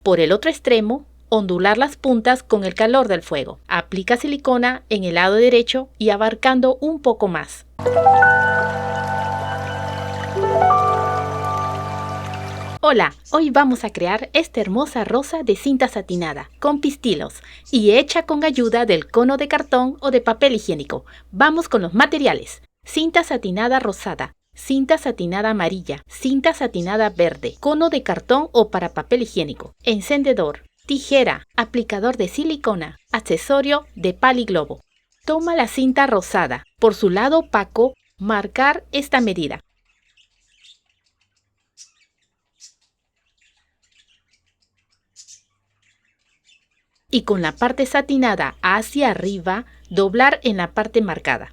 Por el otro extremo, ondular las puntas con el calor del fuego. Aplica silicona en el lado derecho y abarcando un poco más. Hola, hoy vamos a crear esta hermosa rosa de cinta satinada con pistilos y hecha con ayuda del cono de cartón o de papel higiénico. Vamos con los materiales. Cinta satinada rosada, cinta satinada amarilla, cinta satinada verde, cono de cartón o para papel higiénico, encendedor, tijera, aplicador de silicona, accesorio de paliglobo. Toma la cinta rosada, por su lado opaco, marcar esta medida. Y con la parte satinada hacia arriba, doblar en la parte marcada.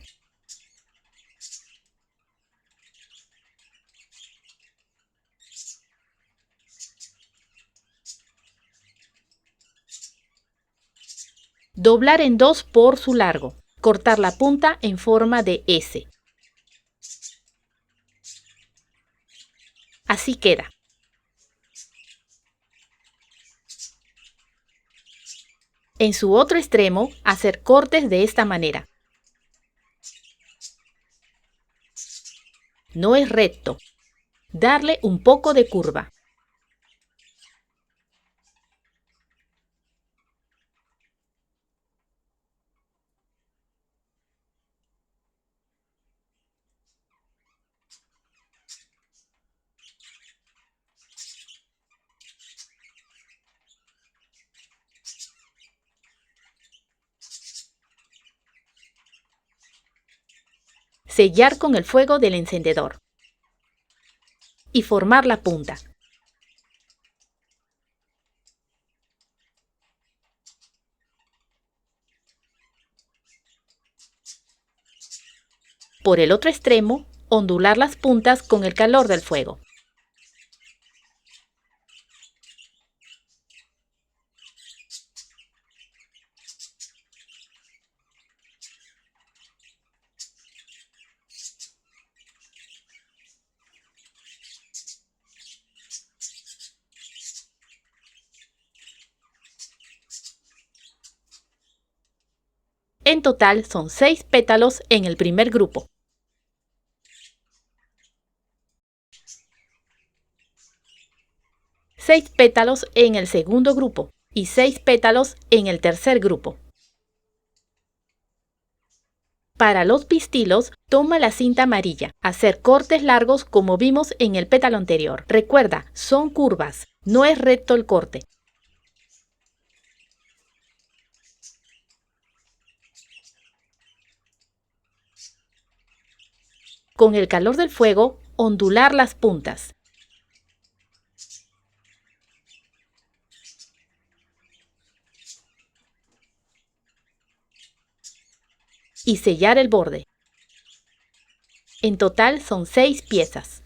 Doblar en dos por su largo. Cortar la punta en forma de S. Así queda. En su otro extremo, hacer cortes de esta manera. No es recto. Darle un poco de curva. Sellar con el fuego del encendedor. Y formar la punta. Por el otro extremo, ondular las puntas con el calor del fuego. En total son 6 pétalos en el primer grupo. Seis pétalos en el segundo grupo y 6 pétalos en el tercer grupo. Para los pistilos, toma la cinta amarilla. Hacer cortes largos como vimos en el pétalo anterior. Recuerda, son curvas, no es recto el corte. Con el calor del fuego, ondular las puntas. Y sellar el borde. En total son 6 piezas.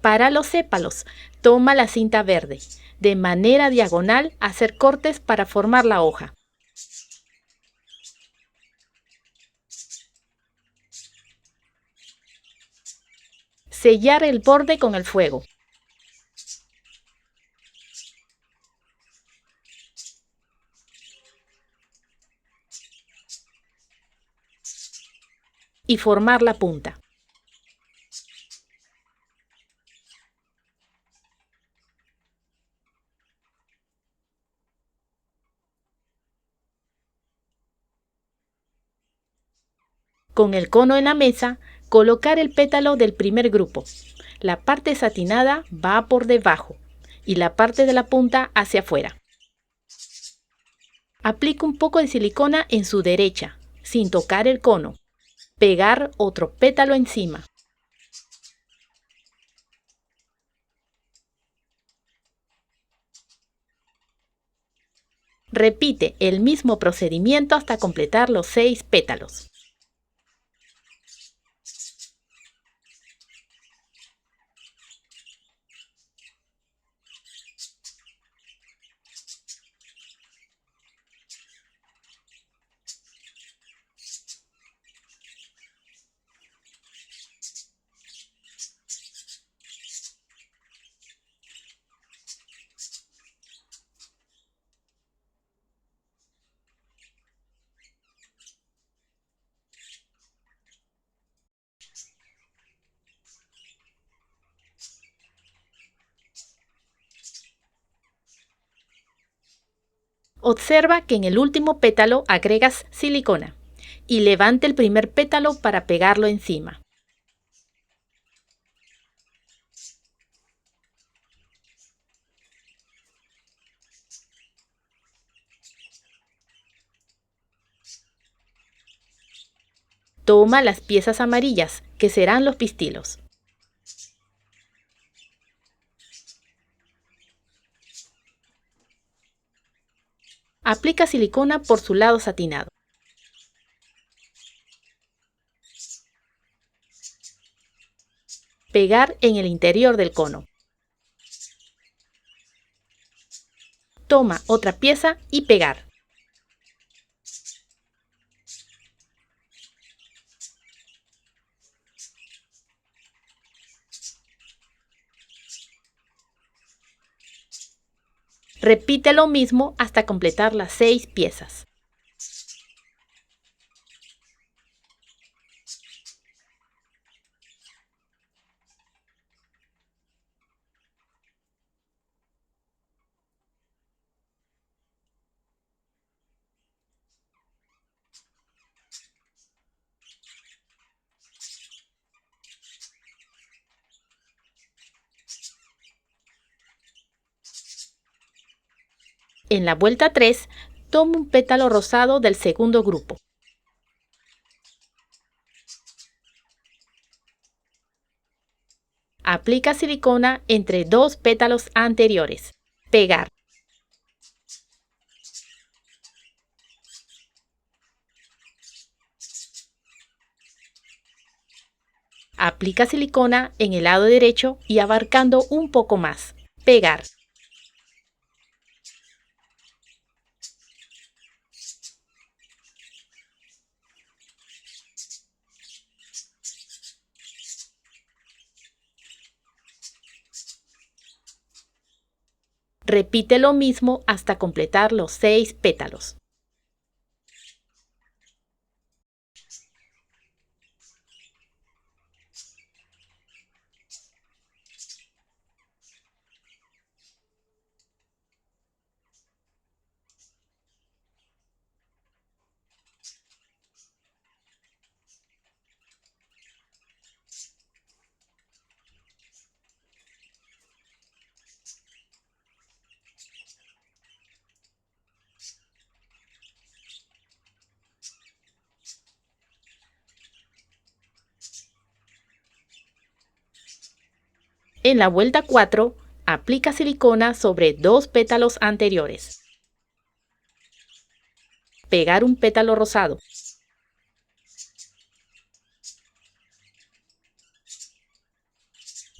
Para los sépalos, toma la cinta verde. De manera diagonal, hacer cortes para formar la hoja. Sellar el borde con el fuego. Y formar la punta. Con el cono en la mesa, colocar el pétalo del primer grupo. La parte satinada va por debajo y la parte de la punta hacia afuera. Aplica un poco de silicona en su derecha, sin tocar el cono. Pegar otro pétalo encima. Repite el mismo procedimiento hasta completar los 6 pétalos. Observa que en el último pétalo agregas silicona y levanta el primer pétalo para pegarlo encima. Toma las piezas amarillas, que serán los pistilos. Aplica silicona por su lado satinado. Pegar en el interior del cono. Toma otra pieza y pegar. Repite lo mismo hasta completar las 6 piezas. En la vuelta 3, toma un pétalo rosado del segundo grupo. Aplica silicona entre 2 pétalos anteriores. Pegar. Aplica silicona en el lado derecho y abarcando un poco más. Pegar. Repite lo mismo hasta completar los 6 pétalos. En la vuelta 4, aplica silicona sobre 2 pétalos anteriores. Pegar un pétalo rosado.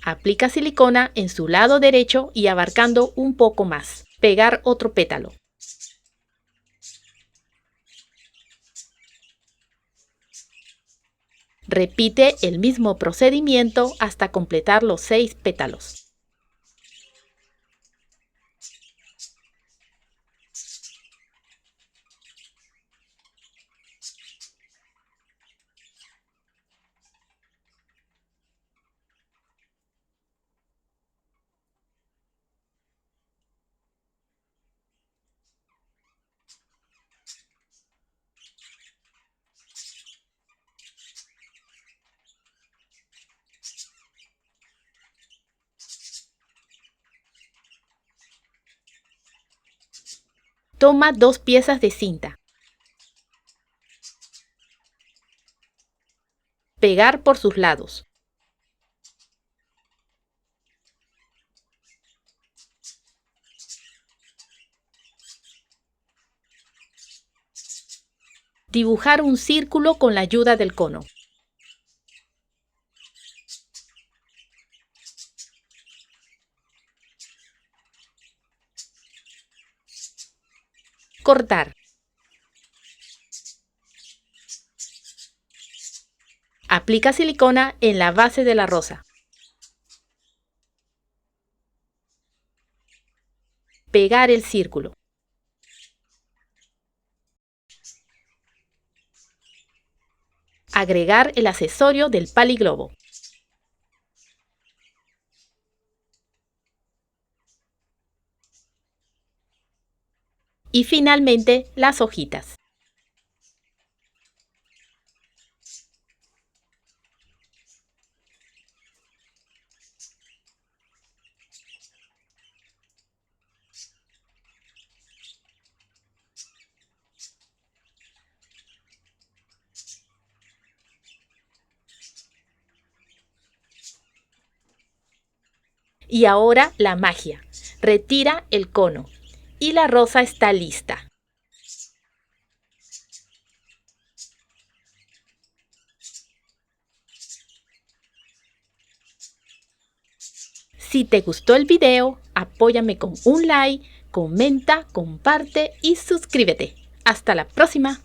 Aplica silicona en su lado derecho y abarcando un poco más. Pegar otro pétalo. Repite el mismo procedimiento hasta completar los 6 pétalos. Toma 2 piezas de cinta. Pegar por sus lados. Dibujar un círculo con la ayuda del cono. Cortar. Aplica silicona en la base de la rosa. Pegar el círculo. Agregar el accesorio del paliglobo. Y finalmente, las hojitas. Y ahora la magia. Retira el cono. Y la rosa está lista. Si te gustó el video, apóyame con un like, comenta, comparte y suscríbete. Hasta la próxima.